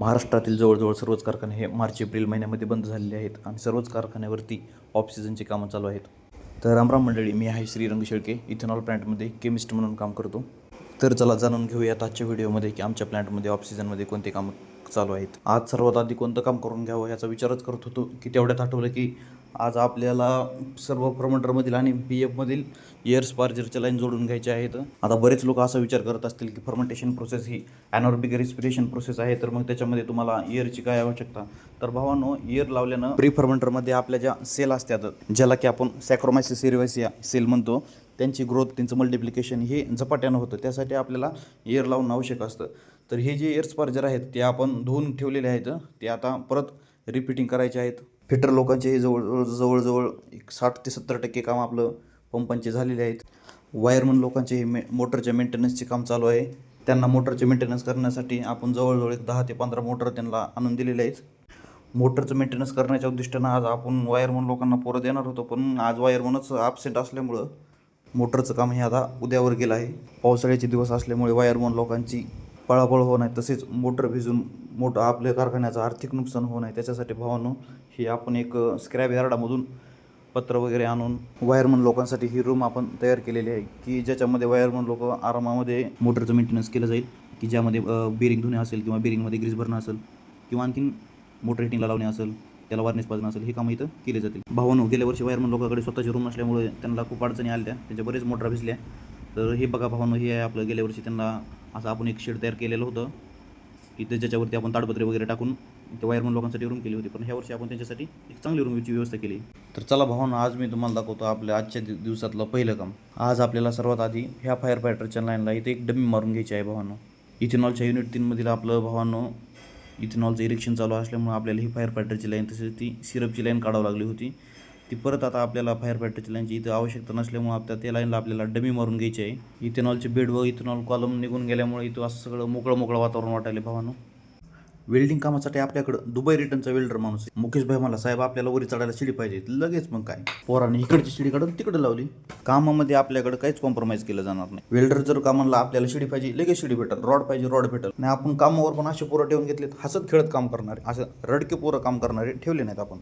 महाराष्ट्रातील जवळजवळ सर्वच कारखाने हे मार्च एप्रिल महिन्यामध्ये बंद झालेले आहेत आणि सर्वच कारखान्यावरती ऑफ सीझनची कामं चालू आहेत. तर रामराम मंडळी, मी आहे श्रीरंग शेळके, इथेनॉल प्लॅन्टमध्ये केमिस्ट म्हणून काम करतो. तर चला जाणून घेऊयात आजच्या व्हिडिओमध्ये की आमच्या प्लॅन्टमध्ये ऑफ सीझनमध्ये कोणते कामं चालू आहेत. आज सर्वात आधी कोणतं काम करून घ्यावं याचा विचारच करत होतो की तेवढ्यात आठवलं की आज आपल्याला सर्व प्रमोटरमधील आणि बी एफमधील एअर स्पार्जरच्या लाईन जोडून घ्यायच्या आहेत. आता बरेच लोक असा विचार करत असतील की फर्मेंटेशन प्रोसेस ही ॲनॉर्बिक रेस्पिरेशन प्रोसेस आहे, तर मग त्याच्यामध्ये तुम्हाला एअरची काय आवश्यकता. तर भावांनो, एअर लावल्यानं प्री फर्मेंटरमध्ये आपल्या ज्या सेल असतात, ज्याला की आपण सॅक्रोमायसिस सेरिव्हायसिया सेल म्हणतो, त्यांची ग्रोथ, त्यांचं मल्टिप्लिकेशन हे झपाट्यानं होतं. त्यासाठी आपल्याला एअर लावणं आवश्यक असतं. तर हे जे एअर स्पार्जर आहेत ते आपण धुवून ठेवलेले आहेत, ते आता परत रिपीटिंग करायचे आहेत. फिटर लोकांचे हे जवळजवळ 60 ते 70% काम आपलं पंपांचे झालेले आहेत. वायरमन लोकांचे हे मोटरच्या मेंटेनन्सचे काम चालू आहे. त्यांना मोटरचे मेंटेनन्स करण्यासाठी आपण जवळजवळ 10 ते 15 मोटर त्यांना आणून दिलेले आहेत. मोटरचं मेंटेनन्स करण्याच्या उद्दिष्टानं आज आपण वायरमन लोकांना पोरं देणार होतो, पण आज वायरमनच ॲबसेंट असल्यामुळं मोटरचं काम हे आता उद्यावर गेलं आहे. पावसाळ्याचे दिवस असल्यामुळे वायरमन लोकांची पळापळ होऊ नये, तसेच मोटर भिजून आपल्या कारखान्याचं आर्थिक नुकसान होऊ नये, त्याच्यासाठी भावानं हे आपण एक स्क्रॅप यार्डामधून पत्र वगैरे आणून वायरमन लोकांसाठी ही रूम आपण तयार केलेली आहे की ज्याच्यामध्ये वायरमन लोक आरामामध्ये मोटरचं मेंटेनन्स केलं जाईल, की ज्यामध्ये बेरिंग धुणे असेल किंवा बेरिंगमध्ये ग्रीस भरणं असेल किंवा आणखीन मोटर हिटिंगला लावणे असेल, त्याला वार्निश पाजणं असेल, हे कामं इथं केले जातील. भावानो, गेल्या वर्षी वायरमन लोकांकडे स्वतःची रूम नसल्यामुळे त्यांना खूप अडचणी आल्या, त्यांच्या बरेच मोटर भिजल्या. तर हे बघा भावानो, हे आहे आपलं गेल्या वर्षी त्यांना असं आपण एक शेड तयार केलेलं होतं की ज्याच्यावरती आपण ताडपत्रे वगैरे टाकून ते वायरमन लोकांसाठी रूम केली होती. पण ह्या वर्षी आपण त्यांच्यासाठी एक चांगली रूमची व्यवस्था केली. तर चला भावानो, आज मी तुम्हाला दाखवतो आपल्या आजच्या दिवसातलं पहिलं काम. आज आपल्याला सर्वात आधी ह्या फायर फायटरच्या लाईनला इथे एक डमी मारून घ्यायची आहे भावानो. इथेनॉलच्या युनिट 3मधील आपलं भावानो इथेनॉलचं इरेक्शन चालू असल्यामुळे आपल्याला ही फायर फायटरची लाईन, तसेच ती सिरपची लाईन काढावं लागली होती. ती परत आता आपल्याला फायर फायटरची लाईनची इथं आवश्यकता नसल्यामुळे आता त्या लाईनला आपल्याला डमी मारून घ्यायची आहे. इथेनॉलचे बेड व इथेनॉल कॉलम निघून गेल्यामुळे इथं असं सगळं मोकळं वातावरण वाटायला भावानो. वेल्डिंग कामासाठी आपल्याकडं दुबई रिटर्नचा वेल्डर माणूस आहे. मुकेश भाई मला, साहेब आपल्याला वरी चढायला शिडी पाहिजे. लगेच मग काय, पोरांनी इकडची शिडी काढून तिकडे लावली. कामामध्ये आपल्याकडे काहीच कॉम्प्रोमाइज केलं जाणार नाही. वेल्डर जर कामाला आपल्याला शिडी पाहिजे, लगेच शिडी भेटेल. रॉड पाहिजे, रॉड भेटेल. नाही, आपण कामावर पण असे पोरं ठेवून घेतलेत, हसत खेळत काम करणारे, असं रडके पोरं काम करणारे ठेवले नाहीत आपण.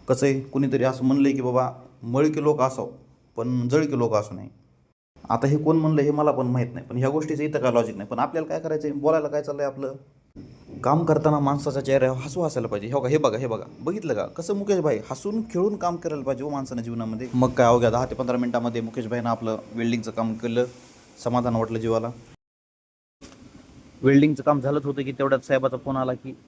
कसं आहे, कुणीतरी असं म्हणलंय की बाबा मळके लोक असावं पण जळके लोक असू नाही. आता हे कोण म्हणलं हे मला पण माहीत नाही, पण ह्या गोष्टीचं इथं काय लॉजिक नाही. पण आपल्याला काय करायचं आहे, बोलायला काय चाललंय आपलं. काम करताना माणसाच्या चेहऱ्यावर हे पाहिजे. हे बघा, बघितलं का कसं मुकेश भाई हसून खेळून काम करायला पाहिजे हो माणसाच्या जीवनामध्ये. मग काय, अवघ्या 10 ते 15 मिनिटामध्ये मुकेश भाईनं आपलं वेल्डिंगचं काम केलं. समाधान वाटलं जीवाला. वेल्डिंगचं काम झालंच होतं की तेवढ्यात साहेबाचा फोन आला की